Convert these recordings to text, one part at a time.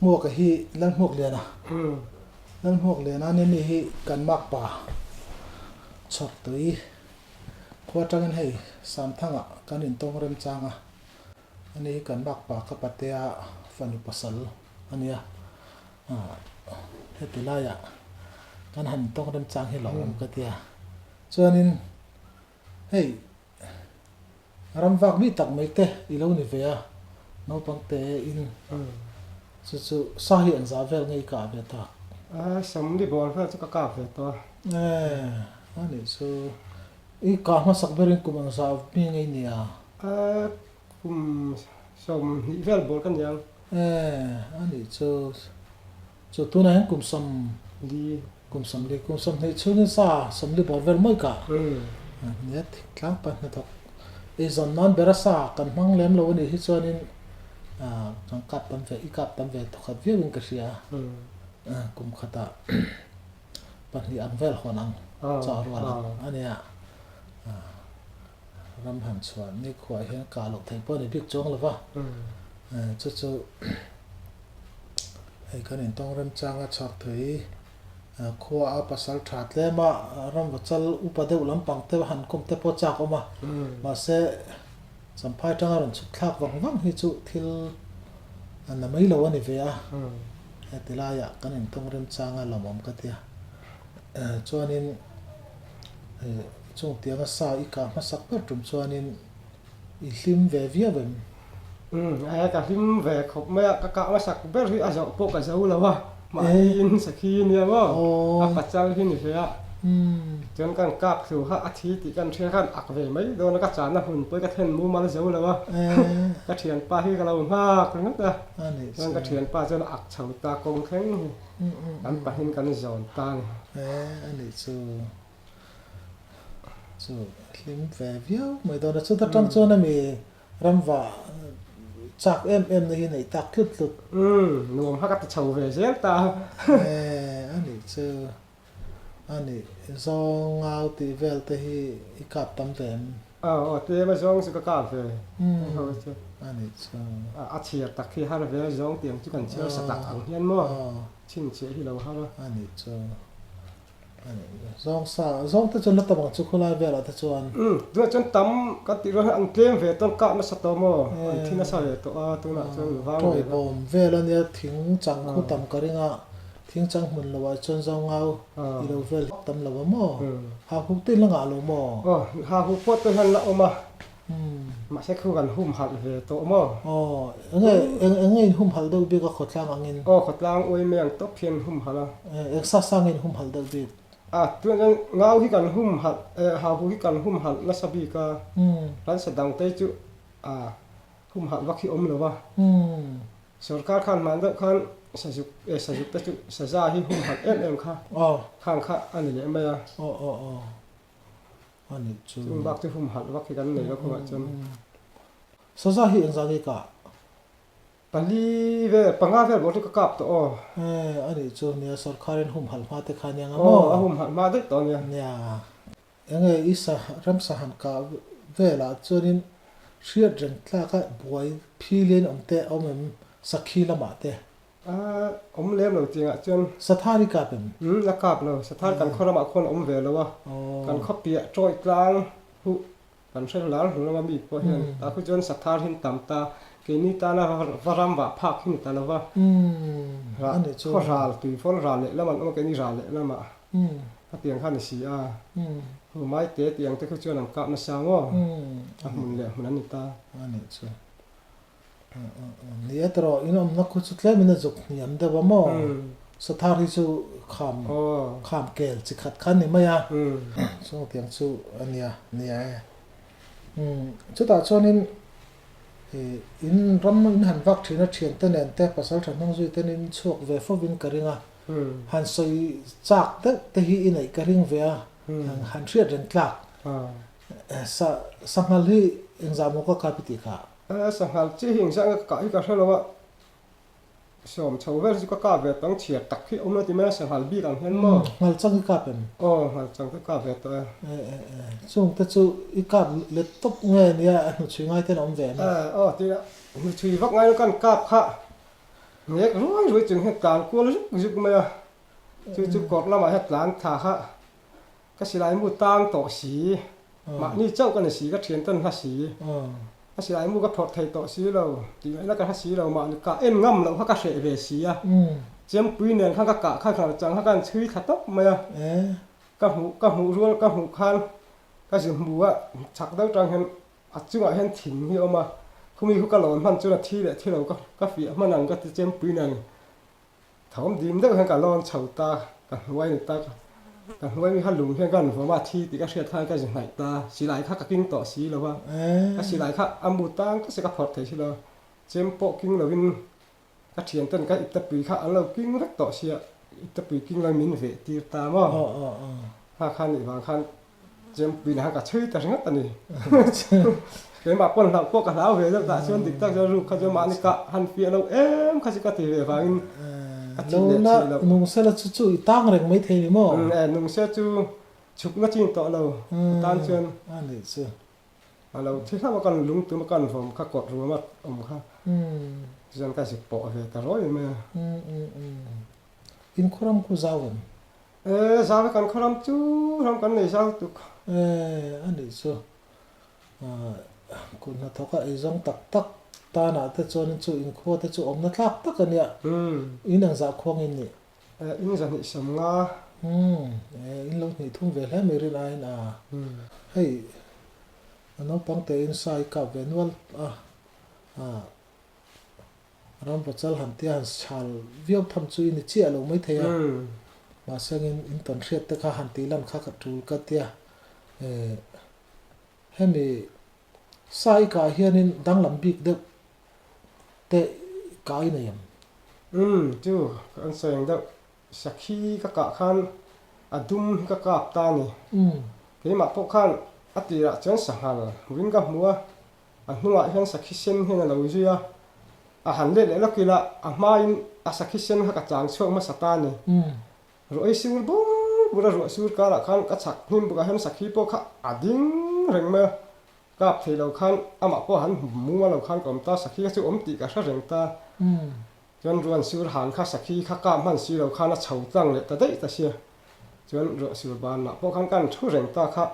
mua cái hi lan mua liền à ừ lan mua liền anh nên hi cần mặc bà chọc tới qua trang hay sam thang à cái nhìn tông rem trang à anh ấy cần mặc bà các bạn tia phần pasal anh ấy à hết từ lai à cái hành tông rem trang hi lòng cái tia cho nên hey ram vak mi tak mai te i lo ni ve a no pang te in ừ chu sa hi an za vel ngai ka ve ta sống đi bồn phải cho các cà phê to ani so i ka ma sak berin kum ang sa mi ngai ni a sống đi vel bồn cái nhang ani chu tu na kum sam đi kum sam nei chu ni sa sam li bor vel mai ka ừ net tlang pa na thok e zon nan berasa kan mang lem lo ni hi chuanin trong cặp tâm về, cặp tâm về thuộc viết bên cái gì cũng khata bạn thì ăn về là hoàn ăn cho rồi anh ấy ram hàn xuânนี่ขวายเห็นกาหลอกไทยป้อนในบิ๊กโจ๊กหรือเปล่าจู่ไอ้คนเห็นต้องเริ่มจ้างชักถือขวาภาษาถาดเลยมาเริ่มว่าจะอุปเดวลำปังเตวหันคมเตปจากออกมาเสสัมภาษณ์จังหวัดสุดทักวังที่จุทิลอันนั้นไม่รู้ว่านี่เวียแต่ละอย่างกันเองต้องเริ่มจ้างอะไรมั่งก็เดียจวนนี้จงเตียงสาวอีกามาสักเปิดจุ่มจวนนี้อีลิมเวียเวมไอ้กับลิมเวเขาไม่กะกะมาสักเปิดที่อาจจะพวกกับเจ้าแล้ววะมาอินสักทีเนี่ยว่าปัจจัยที่นี่เสียจนกันกักสู่หาอาทิตย์กันเชื่อกันอักเวไม่โดนกัจจานะหุ่นไปกระเทนมูมาแล้วเจ้าแล้ววะกระเทียนป้าที่เรามากนั่นนะนั่นกระเทียนป้าจนอักเฉาตากงแข็งอันไปเห็นกันจอนตาอันนี้จู่ลิมเวียไม่โดนจู่ตัดจังจวนนั้นมีรำว่าจากนี่ไหนตักขึ้นสุดหนุ่มฮักกัดเฉาเวเสียตาอันนี้จู่อันนี้ซองเอาตีเวลที่อีกับตำแหน่งเตะมาซองสุกกาเฟอันนี้จู่อาเชียตักที่ฮาร์เวลซองเตียงจุกันเชื่อสตักอังเฮียนมั่วชินเชื่อที่เราฮาร์อันนี้จู่อันนี้ซองที่จนรัตบังจุคนละเวลาที่จวนด้วยจนตั้มก็ติดว่าอังเกมเวต้นกะมาสตอมที่น่าใส่ตัวน่ะจนวางเลยบอมเวลาเนี่ยทิ้งจังคู่ตั้มกันอ่ะทิ้งจังหุ่นละว่าจนซองเอาอีเราเวลตั้มละว่ามั่วหาคุกตีละงาลูมั่วหาคุกปวดตัวหันละออกมาใช่คือกันหุ่มหัดเวตัวมั่วเงี้ยหุ่มหัดดูบีก็ขดล่างอังเงินขดล่างอวยเมียงตบเพียนหุ่มหัดละซ่าซ่าเงินหุ่มหัดดูบีตัวนั้นเงาที่กันหุ่มหัดหาคุกที่กันหุ่มหัดนัสบีก็ร้านแสดงเตจุหุ่มหัดวักขี้อมหรือว่าส่วนการขันมันด้วยขันสจุเตจุสจาที่หุ่มหัดค่ะข้างค่ะอันนี้เลยไม่อะอันนี้จู่บักที่หุ่มหัดวักขี้กันเลยแล้วก็จนสจาที่อันจากีกะปัลลีเวปังอาเวบอกที่กกับตัวอันนี้จู่เนี่ยสุรคารินหุ่มหัดมาแต่ขันยังอ่ะหุ่มหัดมาได้ตอนเนี้ยเนี่ยยังไงอีสารรำสหันกาเวลาจู่นี้เชื่อจังตาก็บวยพี่เลี้ยงเตะเอาเหมือนสักขีละมาเตะเลี้ยงเราจริงอ่ะจนสถานีกับเป็นละกับเราสถานกันคนละมาคนเวลแล้ววะกันข้าเปียจอยกลางผู้กันใช้หลานของเรามีพอเห็นแต่คุณจนสถานหินต่ำตาเกนิตานะวารำว่าพักหินตาละวะอันนี้จู่ข้อราลตีฝนราลเลยแล้วมันเกนิราลเลยแล้วมาถ้าเตียงข้านี่สีหัวไม้เตะเตียงที่เขาจนหนังกับนัชาวมุนเลยมันนั่นตาอันนี้จู่นี่ตรออินอมนักขุดสุดเลยมันจะจุกนี่อันเดียวมั้งสถานีจู่ขามเกลจิขัดขันนี่ไม่อะส่งเตียงจู่อันนี้นี่จู่ตาชนินอินรำอินหันวักที่นัดเชียนเต้นเตะภาษาไทยนั่งจุยเต้นอินชกเวฟวินกระริงอ่ะหันสอยจากเตะฮีอินไอกระริงเวียหันเชียดเรนกลักสังหารที่อินจามุกก็พิธีค่ะสังหารที่หิงสังกัดที่กระเทาว่าสมชาวเวสก็กล้าเวต้องเฉียดตักที่อมนั่นที่แม่สังหารบีกันเห็นมั้งหันจังที่กล้าเป็นหันจังที่กล้าเวตัวช่วงแต่จู่อีกล้าเล็ดตบเงี้ยเนี่ยหนูช่วยง่ายแต่น้องแหวนที่ช่วยวักง่ายกันกล้าค่ะ nghe rồi chừng hết tàn qua lúc mà chú cọt là mà hết láng thả ha cái xí lại mua tang tổ xí mà ni cháu cái này xí cái thiền tân ha xí cái xí lại mua cái phật thầy tổ xí đâu thì nó cái ha xí đâu mà cả em ngâm đâu ha cái sệ về xí à chém quý nền ha cái cả khăn chẳng ha cái chui thật tóc mà cái hũ luôn cái hũ khan cái gì hũ á chắc đâu trang hiện chú ngại hiện thỉnh hiểu mà khôngมีcái lonมันจุดที่เราก็ฝีมันนั่งก็จะเจมปีนั่งถามดีมได้กันกับลอนเฉาตากันไว้ในตากันไว้มีขันหลุมเพื่อนกันเพราะว่าที่ติก็เสียท่าก็จะไหนตาสีไหลข้าก็กิ้งต่อสีแล้วว่าก็สีไหลข้าอัมบูตังก็จะกระพอดแต่ที่เราเจมโปกิ้งเราวินก็เทียนต้นก็อิตาปีข้าเรากิ้งรักต่อเสียอิตาปีกิ้งเรามินเวตีตามั่งข้าขันอีกบางขันเจมปีนะก็ช่วยแต่งั้นตอนนี้cái mà quân làm quốc cả lão về rất là chuyên định tác cho rùa cho mà anh cả hành phía đâu em khai cái thì về và anh lâu na nung xe là chú tăng rồi mấy thế mà nung xe chú chụp nó chỉ tọt lâu tan chuyên anh đấy chứ lâu thế sao mà còn lúng túng mà còn phòng các cột rùa mất ông ha dân cái dịch bỏ về cả rồi mà in khoram cô giao rồi giao với con khoram chú không con này sao tụi anh đấy chứคุณนัทก็ไอ้จงตักตาหน้าแต่จวนจู่อินขั้วแต่จู่อมนัทลักตักกันเนี่ยอินหนังจากควงอินนี่อินจะนี่สมงาอินลงนี่ทุ่งเวลให้ไม่เรียนไอ้น่ะให้น้องปังเตอินไซกับเวนวัลรำประจัลหันเตียนชาลวิวทำจู่อินเจียลงไม่เทียมาเสียงอินตันเรียดแต่ข้าหันตีลันข้ากัดจูกัดเตียให้มีใส่กายเฮียนินดังลำบิกเด็กเตะกายเนี่ยจู่อันเสียงเด็กสักขี้ก็กะขันอดุมก็กะตานี่ที่มาพวกขันอัติระจนสังหารวิ่งกับมัวอันนู้นเห็นสักขี้เส้นเห็นเราอยู่อ่ะหันเล่แล้วกีฬามาอินสักขี้เส้นก็จางช่วงมาสตานี่รอยสิวบุ้งบุระรอยสิวกะละขันก็สักหิมบุกเห็นสักขี้พวกขันอดิ้งเร่งมากับที่เราขันมาพวกหันมัวเราขันก็มตาสักขี้ก็จะอมติกับเร่งตาจนรวนสิวหันข้าสักขี้ข้ากล้ามมันสิเราขันน่ะเฉาตั้งเลยแต่ได้แต่เสียจนรวนสิวบานมาพวกขันกันช่วยเร่งตาข้า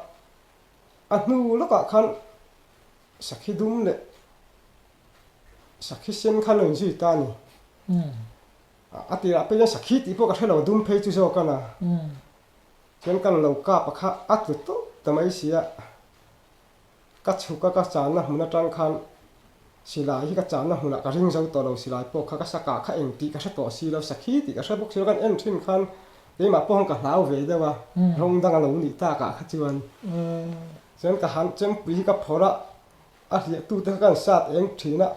อันนู้แล้วก็ขันสักขี้ดุมเลยสักขี้เส้นขันเลยสิตานี่อัติระเป็นยังสักขี้ที่พวกเขาเราดุมเพจุโซกันนะจนกันเรากล้าปะข้าอัดตัวแต่ไม่เสียกัดชุกกัดจานนะมันจังคันสิลายที่กัดจานนะมันก็ริงเจ้าตัวเราสิลายพวกเขาก็สักกะข้าเองตีก็สักตัวสิเราสักขี้ตีก็สักพวกเชื่อกันเอ็นชิมคันเดี๋ยวมาพวกเขาก็ลาวเวได้ว่ารงดังเราหนีตากะขจวนฉะนั้นก็หันเจ้าปีกับพอละอาทิตย์ตู้เท่ากันสัตว์เองทีน่ะ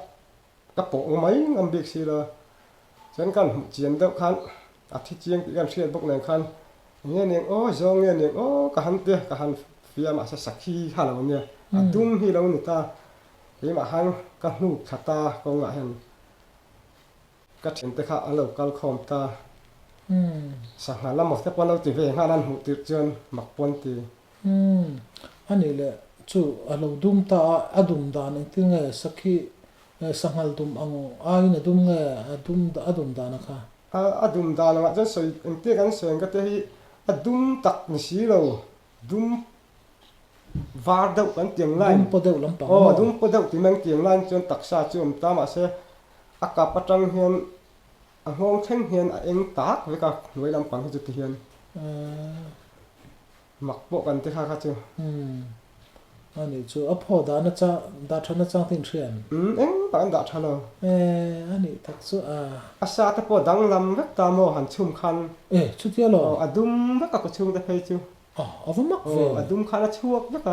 กระโปงไหมงำเบียกสิเลยฉะนั้นกันเจียนเดียวคันอาทิตย์เจียงตีกันเชียนพวกหนึ่งคันเนี่ยเนี่ยโอ้ยงเนี่ยเนี่ยโอ้ก็หันเตี้ยก็หันเฟียมาสักขี้ฮัลโหลเนี่ยดุ้มที่เราหนีตาเดี๋ยวมาหันก็นูบขัดตากงอ่ะเห็นก็เห็นแต่ข้าเรากัลคอมตาสังหารละหมดแต่พอเราตีเวงห้านั้นหูติดจนหมักปนตีอันนี้แหละจู่เราดุมตาอดุมดานที่ไงสักขี้สังหารดุมอังไอ้เนี่ยดุมไงอดุมดานะคะอดุมดานอ่ะจะสวยอันที่กันสวยก็ที่อดุมตักนี่สิเราดุมวาร์ดกันเตียงไล่ดุมปอเดวลำปังดุมปอเดวที่มันเตียงไล่จนตักซาจุ่มตามมาเสียอากาศประจังเฮียนห้องเช่นเฮียนเองตากไว้กับหน่วยลำปังที่จุดเฮียนหมักโปกันที่ข้าข้าจู่อันนี้จู่อพอดานะจ๊ะดาทันนะจ๊ะทิ้งเชียนเอ็งปานดาทันเลยอันนี้ทักษุอาซาตะปอดังลำเวกตามโมหันชุ่มคันชุดเดียวหรอดุมเวกก็ชุ่มแต่เพยจู่เอาไว้มักเวดุมคันละชั่วเวก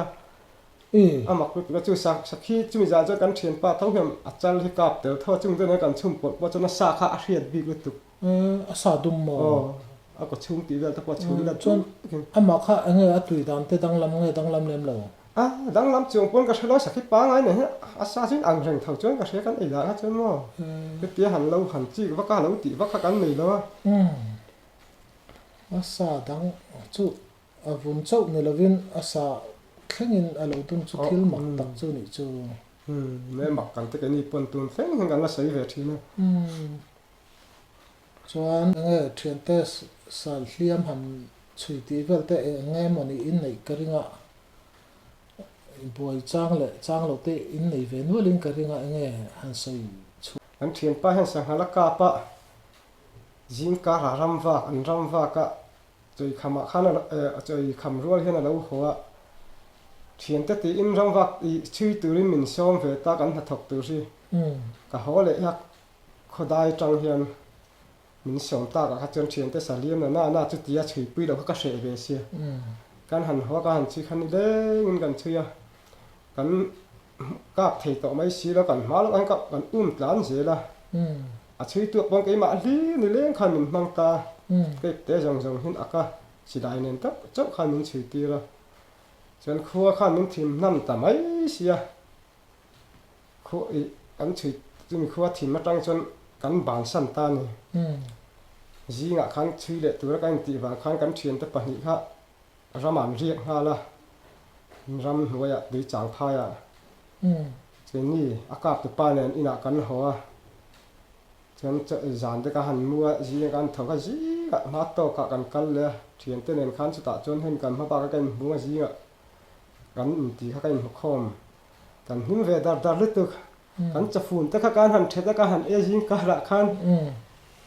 หมักก็จู่สักขี้จู่มีใจจะกันเชียนป้าทั้งเพียงอาจารย์ที่กับเดี๋ยวท่อจุ่มจะในการชุ่มปวดว่าจะน่าซาข้าเรียดบีกตุกอาซาดุมมอก็ชุ่มตีเวลตะปอชุ่มแล้วจนหมักข้าเงยตุยดามเตดังลำเงยดังลำเลี้ยมเราดังลำจงปนก็ใช้ร้อยสักขี้ป้าไงเนี่ยอาซาจิ้นอ่างแรงเท่าจนก็ใช้กันอีหล่ะจนมั้งก็เตี้ยหันเราหันจี้ว่าก้าเราตีว่าข้ากันหนีแล้วอาซาดังจู่วุ่นเจ้าในละวินอาซาแค่เงินเราต้องจุดที่หมักตักจู่นี่จู่แม่หมักกันแต่กันนี่ปนตุนเฟ้งกันละใส่เวทีนะ chuan nge thian te sal hliam han chui ti vel te nge moni in nei karinga buai chang lo te in nei ve nualin karinga nge han soi an thian pa han sang hala ka pa jing ka ra ram wa ka choi khama khana choi kham rual hian alo hoa thian te ti in ram wa i chui turin min som ve ta kan hathok tu si ka hole yak khodai tang hian min som ta ka chon thian te saliam na chu tia chui pui lo ka se ve sia kan han hoa ka han chi khan le ngin kan chuya kan kap thei to mai si lo kan ma lo kan tlan je la a chui tu bang ke ma li ni leng khan min mang ta ke te jong hin aka chi dai nen ta chau khan min chui ti ra chen khua khan min thim nam ta mai sia khu i kan chui tin khua thim ma tang chon kan ban san ta ni ji nga khan chui le tu ra kan ti wa khan kan thien ta pa ni kha ramam riek ha la ram hnuaya dui chang phaya chen ni akap tu pa nen ina kan hoa chen zan te ka han mua ji kan thoka ji ma to ka kan kal le thian te nen khan chu ta chon hen kan ma pa ka kan mua ji nga kan ti kha kan khom kan him ve dar lu tu kan cha phun te kha kan han the te ka han e jing ka ra khan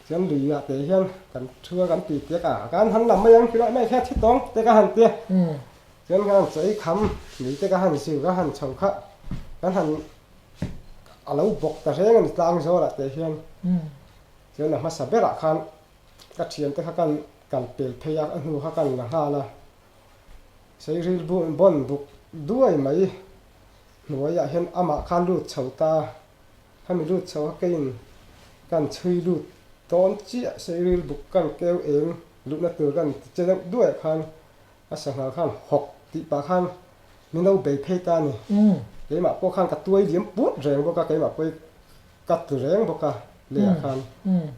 chen li ya te hian kan thua kan ti te ka kan han lam ma yang ki la mai kha thi tong te ka han te chen kan chei kham ni te ka han siu ka han chau kha kan han alo bok ta reng ni tlang zo la te hian chen na ma sa bera khan ka thian te kha kan pel pheya anu kha kan la ha la sei ril bon buk duai mai nuaya hian ama khan lut chau ta hami lut chau ka in kan chui lut ton chi sei ril buk kan keu eng lut na tur kan che duai khan a sang khan hok ti pa khan mi no be phe ta ni ke ma po khan ka tuai liam put reng bo ka ke ma poi ka tu reng bo ka le khan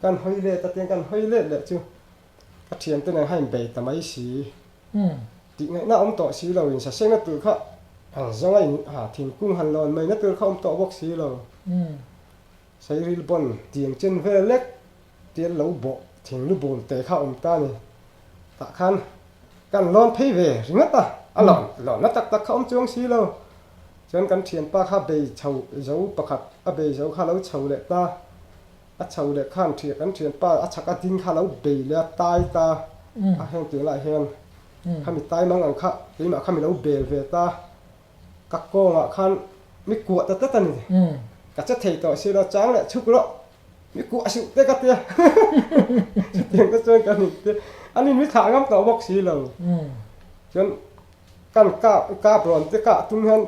kan hoi le ta ten kan hoi le chu ka thian te na hain be ta mai si ti ngai na om to si lo in sa seng na tu kha zong ai ha thing kung han lon mai na tu kha om to bok si lo sai ril bon tiang chen ve lek tian lo bo thing lu bon te kha om ta ni ta khan kan lon phei ve ringa ta alon na tak kha om chuang si lo chen kan thian pa kha be chau zo pakhat a be zo kha lo chau le ta a chau le khan thia kan thian pa a chaka tin kha lo be le tai ta a heng tu la hen khami tai mang ang kha ke ma khami lo be ve ta ka ko nga khan mi ku ta ta ni ka cha thei to si lo chang le chuk lo mi ku asu te ka te tiang ka chon kan ni te ani mi tha ngam to bok si lo chen kan ka bron te ka tum han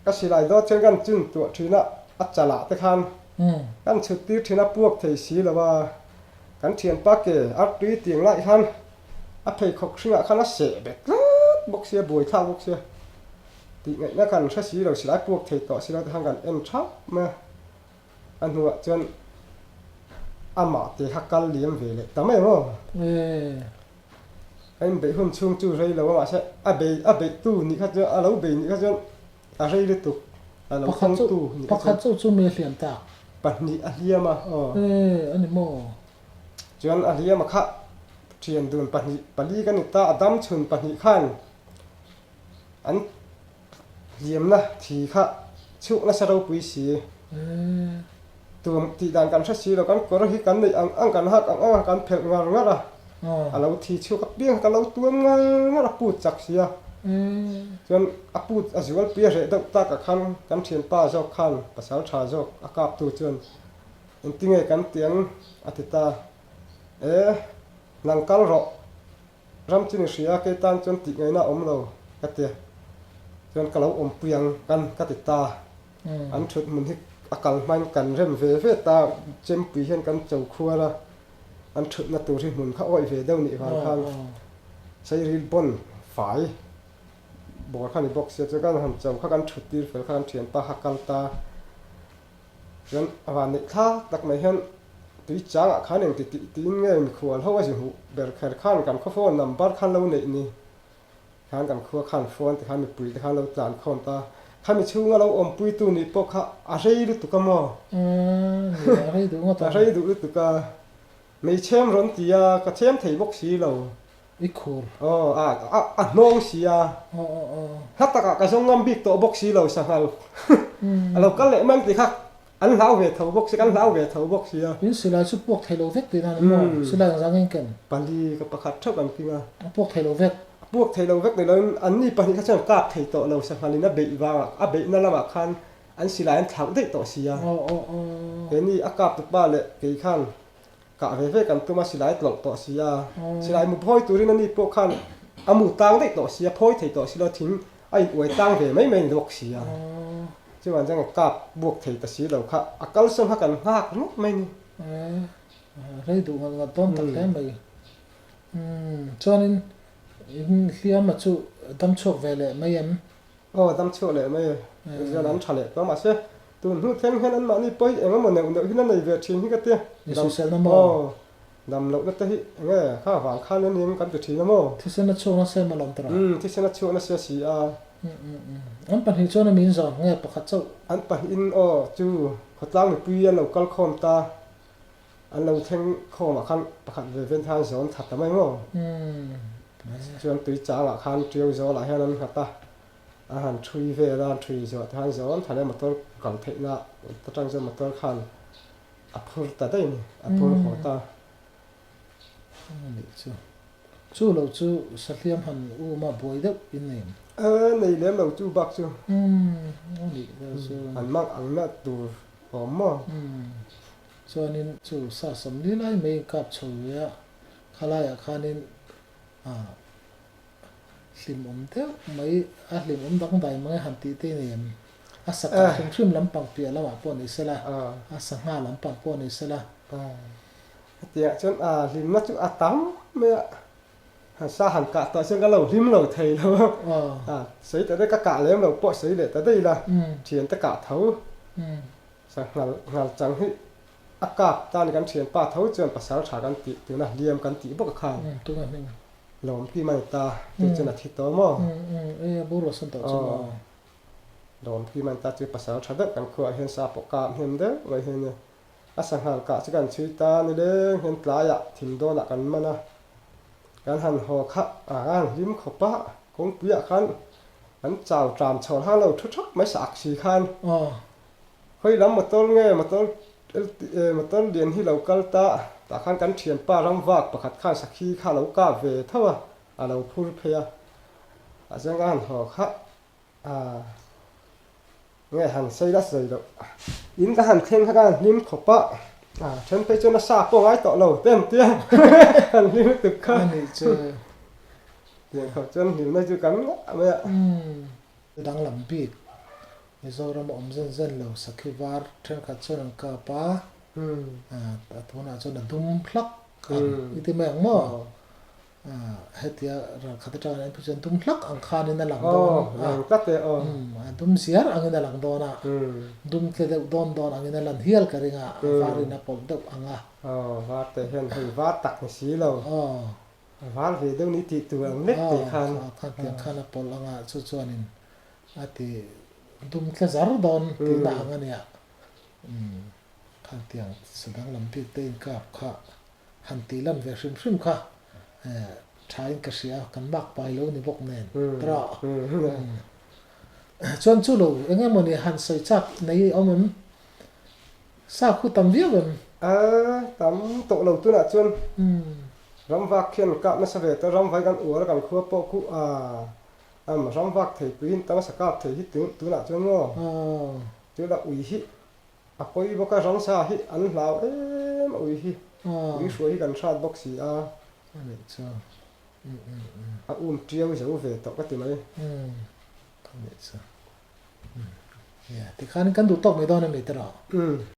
ka silai do chen kan chun tu thina a chala te khan kan chut ti thina puak thei si lawa kan thian pa ke a tui tiang lai han a phei khok hringa khan a se bek bok sia boi tha bok sia ti ngai na kan tha si lo silai puak thei to si lo hang kan en thap ma an huwa chen ama te hakal liam ve le tamai mo em be hum chung chu rei lo ma se a be tu ni kha jo a lo be ni kha jo a rei le tu a lo khang tu ni pakhat chu me hliam ta pat ni a hliama ani mo chuan a hliama kha thian dun pat ni pali kan ta adam chun pat ni khan an hliam na thi kha chu na sa ro pui si tum ti dan kan tha si lo kan kor hi kan nei ang kan hak ang kan phel ngar ra alo thi chu ka piang ka lo tuam ngar pu chak sia chuan a pu a zual pi re dau ta ka khan kan thian pa zo khan pasal tha zo a kap tu chuan in tinge kan tiang atita lang kal ro ram chin ria ke tan chuan ti ngai na om lo ka te chuan ka lo om piang kan ka ti ta an thut mun hi akal man kan rem ve ta chem pi hian kan chau khua ra an thut na tur hi mun kha oi ve deu ni van khang sai ril bon fai bo khan ni box se kan ham chau kha kan thut tir fel khan thian pa hakal ta chen awan ni tha tak mai hian tui chang a khan eng ti nge mi khual ho a ji hu ber kher khan kan kho phone number khan lo nei ni khan kan khua khan phone te khan mi pui te khan lo tlan khon ta khan mi chunga lo om pui tu ni po kha a rei lu tu ka mo rei du ngo ta rei du tu ka mấy chem rốn thì cái chem thấy bốc xí lâu ít cool nong xí hát tất cả cái giống ngâm bít tổ bốc xí lâu sang hal lâu cái lệ mang thì khác anh lão về thầu bốc xí anh lão về thầu bốc xí những sự là chút buộc thay đồ vết từ nào nữa sự là dạng anh cần bali cái bạc khát chấp anh kia buộc thay đồ vết này lớn anh đi bali cái chẳng cáp thay tổ lâu sang hal nó bị vào bị nó làm khan anh xí lại anh thắng đấy tổ xí cái này cáp được ba lệ cái khan cả vềกันตัวมาสิไลตลอดต่อสิสิไลมุพอยตัวนี้นี่พวกขันอามุตังได้ต่อสิพอยที่ต่อสิเราทิ้งไอ้อวยตังเวไม่ดอกสิที่วันจังกับบวกที่ต่อสิเราค่ะอักกัลส่งหักกันหักนุ๊กไม่นี่เรื่องดูมันต้นตัดแค่ไปจนเลี้ยมาจู่ดำโชกเวลไม่ยังดำโชกเลยไม่จะนั้นฉลาดก็มาเสียตัวนู้นแค่นั้นมานี่ไปเองก็หมดเนี่ยที่นั่นในเวทีนี่ก็เตี้ยดำลงนั่นเตี้ยเงี้ยข้าวหวานข้าวนี่มันกันจุดที่นั่นมั้งที่เส้นโชว์นั่นเส้นมาลำตราที่เส้นโชว์นั่นเสียสีอันปัญหาโชว์นั่นมีสองเงี้ยประคัตเจ้าอันปัญหาจู่ขดล้างในปีอันเราก็คอมตาอันเราแทงคอมาคันประคัตเวนทางสอนถัดทำไมมั้งจนตุยจ้าละคันเจียวโซ่ละแค่นั้นครับตาอาหารทรีเวลาทรีโซ่ทางสอนทางนี้มาต้นก่อนเทน่ะตั้งใจมาต้นคันอัพพอร์ตได้นี่อัพพอร์ตหัวตาจู่เราจู่สักเลี้ยมหันมาบ่อยเด็กอินเนมในเลี้ยมเราจู่บักจู่นี่จู่หันมักอันนั้นดูหอมมั้งส่วนนี้จู่สะสมนี่ไล่ไม่กับช่วยอะข้าไล่ข้านี่ลิมเท่าไม่ลิมดังใดไม่หันตีเตนี่มสักการชิมลำปังเปียแล้วว่าปนอิสระสังหาลำปังปนอิสระเดี๋ยวจนลิมนัดจู่ตั้มไม่สาหันกะต่อเช่นกันเราลิมเราไทยแล้วใส่แต่ได้กะเลี้ยมเราปอดใส่เลยแต่ได้ละเฉียนตะกะเท้าสังหาจังให้อากาศตอนกันเฉียนป่าเท้าจนภาษาฉากันติตัวน่ะเลี้ยมกันติบกข้างตัวนั้นเองหลอมพี่มันตาตัวจนทิตอมั้งบุรุษสันต่อจังหลอมพี่มันตาตัวภาษาฉาดกันขวาเห็นสาปกามเห็นเด้อไว้เห็นเนี่ยสังหารกะจะกันชีตานี่เด้อเห็นปลายะถิ่มโดนกันมานะการหันหอขะการลิ้มขบปะคงเปียคันอันเจ้าจามชาวห้าเราทุกๆไม่สักสีคันเฮ้ยล้ำมาต้นไงมาต้นเรียนที่เรากัลตาแต่ขั้นกันเฉียนป้ารำวากประคัดข้าสักขี้ข้าเราก้าเวเท่าเราพูดเพียอาจจะงานหอขะไงหันใส่ละใส่เราอินก็หันเข่งกันลิ้มขบปะฉันไปจนซาปงไอ้ต่อเราเต็มเตี้ยหันลิ้มตึกข้านี่เจอเดี๋ยวเขาจนหิวในจุกันอะไรดังลำปีกมิโซรามอมเซนเราสักวาร์เทนขัดชนกับป้าแต่ทุนอาจจะดุมพลักอีที่แมงมั่วเฮียเราขัดจานผู้ชนดุมพลักอังคารในหลังโดนตัดเตะดุมเสียอังในหลังโดนดุมเคเดโดนอังในหลังเฮียลกันเองฟารินาปอมเดอังวาดแต่เห็นให้วาดตักในสีเราวาดเรื่องนี้ติดตัวเล็กติดคันเตียงคันปอลอังส่วนนี้อาทิดุมเคซาร์ดอนตีหนังเนี่ยข้างเตียงแสดงลำปีเต้นกับข้าหันตีลำเวชิมข้าใช้กระเสียกันบักไปแล้วนี่พวกเน่นตราชวนจู่ลูเอ็งมันนี่หันใส่จักในเอามันซาคู่ตำเวียกันตำโตเราตัวน่ะชวนรำวักเขียนกับไม่เสวตรำไว้กันอัวแล้วกันขั้วโปะคู่มารำวักเถียปีนตำสกัดเถียที่ตัวน่ะชวนง้อตัวละอุยฮิปอยบอกว่าร้องซาฮิอันลาวอุยฮิสวยกันชาติบอกสีนี่จ้าเจียวเสียวเวทตก็ติไหมนี่จ้าที่ข้านี่กันดูตกไม่ได้นะไม่ตระ